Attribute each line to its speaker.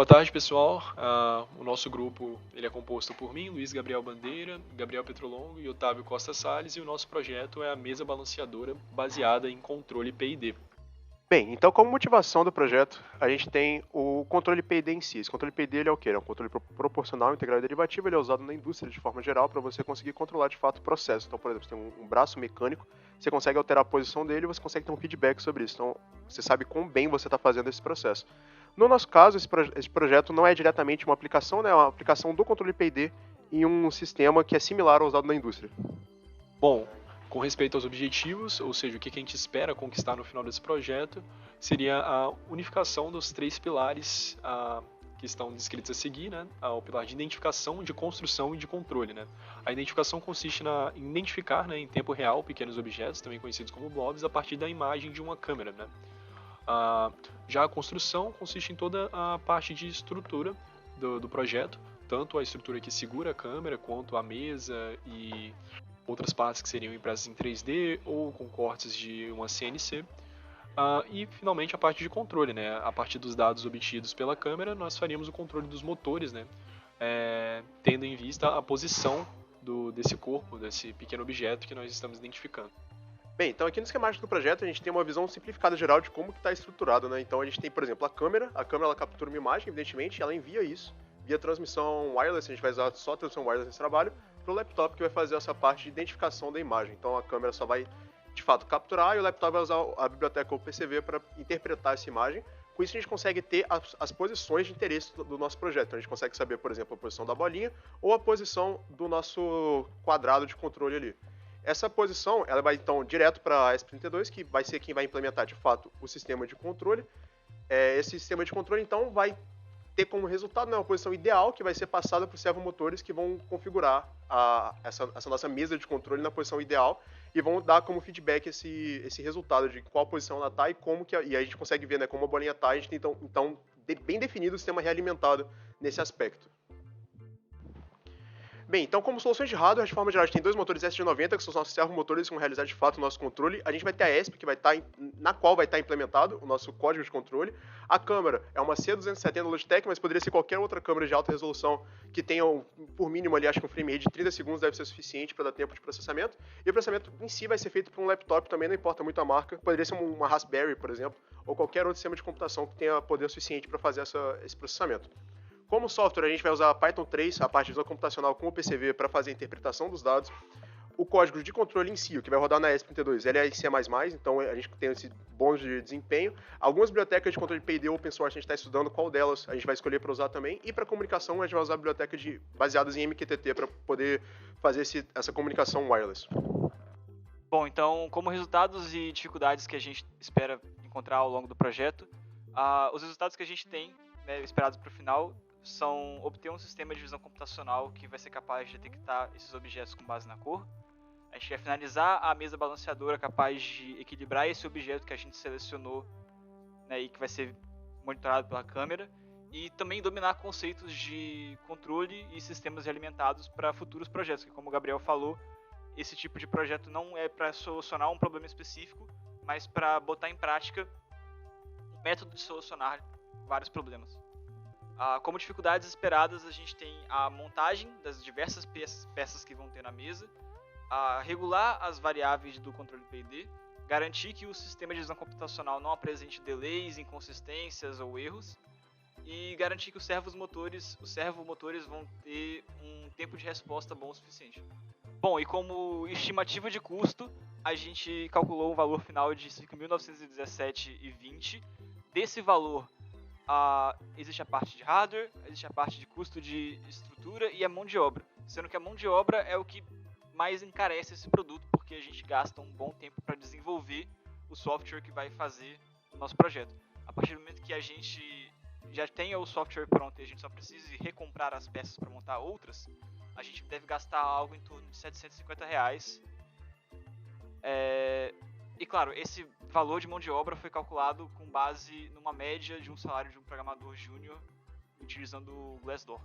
Speaker 1: Boa tarde, pessoal. O nosso grupo ele é composto por mim, Luiz Gabriel Bandeira, Gabriel Petrolongo e Otávio Costa Salles, e o nosso projeto é a mesa balanceadora baseada em controle PID.
Speaker 2: Bem, então como motivação do projeto, a gente tem o controle PID em si. Esse controle PID ele é o quê? É um controle proporcional, integral e derivativo. Ele é usado na indústria de forma geral para você conseguir controlar de fato o processo. Então, por exemplo, você tem um braço mecânico, você consegue alterar a posição dele e você consegue ter um feedback sobre isso. Então, você sabe quão bem você está fazendo esse processo. No nosso caso, esse projeto não é diretamente uma aplicação, né? É uma aplicação do controle PID em um sistema que é similar ao usado na indústria.
Speaker 1: Bom, com respeito aos objetivos, ou seja, o que a gente espera conquistar no final desse projeto, seria a unificação dos três pilares que estão descritos a seguir, né? O pilar de identificação, de construção e de controle, né? A identificação consiste em identificar, né, em tempo real, pequenos objetos, também conhecidos como blobs, a partir da imagem de uma câmera, né? Já a construção consiste em toda a parte de estrutura do projeto, tanto a estrutura que segura a câmera, quanto a mesa e outras partes que seriam impressas em 3D ou com cortes de uma CNC. E finalmente a parte de controle, né? A partir dos dados obtidos pela câmera, nós faríamos o controle dos motores, né? Tendo em vista a posição desse corpo, desse pequeno objeto que nós estamos identificando.
Speaker 2: Bem, então aqui no esquemático do projeto a gente tem uma visão simplificada geral de como que está estruturado, né? Então a gente tem, por exemplo, a câmera ela captura uma imagem, evidentemente, ela envia isso via transmissão wireless, a gente vai usar só a transmissão wireless nesse trabalho, para o laptop que vai fazer essa parte de identificação da imagem. Então a câmera só vai, de fato, capturar e o laptop vai usar a biblioteca OpenCV para interpretar essa imagem. Com isso a gente consegue ter as posições de interesse do nosso projeto. Então a gente consegue saber, por exemplo, a posição da bolinha ou a posição do nosso quadrado de controle ali. Essa posição ela vai então direto para a ESP32, que vai ser quem vai implementar de fato o sistema de controle. Esse sistema de controle então vai ter como resultado, né, uma posição ideal que vai ser passada para os servomotores que vão configurar essa nossa mesa de controle na posição ideal e vão dar como feedback esse resultado de qual posição ela está e como que e aí a gente consegue ver, né, como a bolinha está. A gente tem então bem definido o sistema realimentado nesse aspecto. Bem, então como soluções de hardware, de forma geral, a gente tem dois motores SG90, que são os nossos servomotores que vão realizar de fato o nosso controle. A gente vai ter a ESP, que vai estar na qual vai estar implementado o nosso código de controle. A câmera é uma C270 Logitech, mas poderia ser qualquer outra câmera de alta resolução que tenha, por mínimo ali, acho que um frame rate de 30 segundos deve ser suficiente para dar tempo de processamento. E o processamento em si vai ser feito por um laptop também, não importa muito a marca. Poderia ser uma Raspberry, por exemplo, ou qualquer outro sistema de computação que tenha poder suficiente para fazer esse processamento. Como software, a gente vai usar Python 3, a parte de visão computacional com o PCV para fazer a interpretação dos dados. O código de controle em si, o que vai rodar na ESP32, ele é em C++, então a gente tem esse bônus de desempenho. Algumas bibliotecas de controle PID open source a gente está estudando qual delas a gente vai escolher para usar também. E para comunicação a gente vai usar bibliotecas baseadas em MQTT para poder fazer essa comunicação wireless.
Speaker 3: Bom, então, como resultados e dificuldades que a gente espera encontrar ao longo do projeto, os resultados que a gente tem, né, esperados para o final, são obter um sistema de visão computacional que vai ser capaz de detectar esses objetos com base na cor. A gente quer finalizar a mesa balanceadora capaz de equilibrar esse objeto que a gente selecionou, né, e que vai ser monitorado pela câmera. E também dominar conceitos de controle e sistemas alimentados para futuros projetos, que como o Gabriel falou, esse tipo de projeto não é para solucionar um problema específico, mas para botar em prática um método de solucionar vários problemas. Como dificuldades esperadas, a gente tem a montagem das diversas peças que vão ter na mesa, regular as variáveis do controle PID, garantir que o sistema de visão computacional não apresente delays, inconsistências ou erros, e garantir que os servomotores vão ter um tempo de resposta bom o suficiente. Bom, e como estimativa de custo, a gente calculou um valor final de 5.917,20. Desse valor, existe a parte de hardware, existe a parte de custo de estrutura e a mão de obra. Sendo que a mão de obra é o que mais encarece esse produto, porque a gente gasta um bom tempo para desenvolver o software que vai fazer o nosso projeto. A partir do momento que a gente já tenha o software pronto e a gente só precise recomprar as peças para montar outras, a gente deve gastar algo em torno de R$750. E claro, esse valor de mão de obra foi calculado com base numa média de um salário de um programador júnior utilizando o Glassdoor.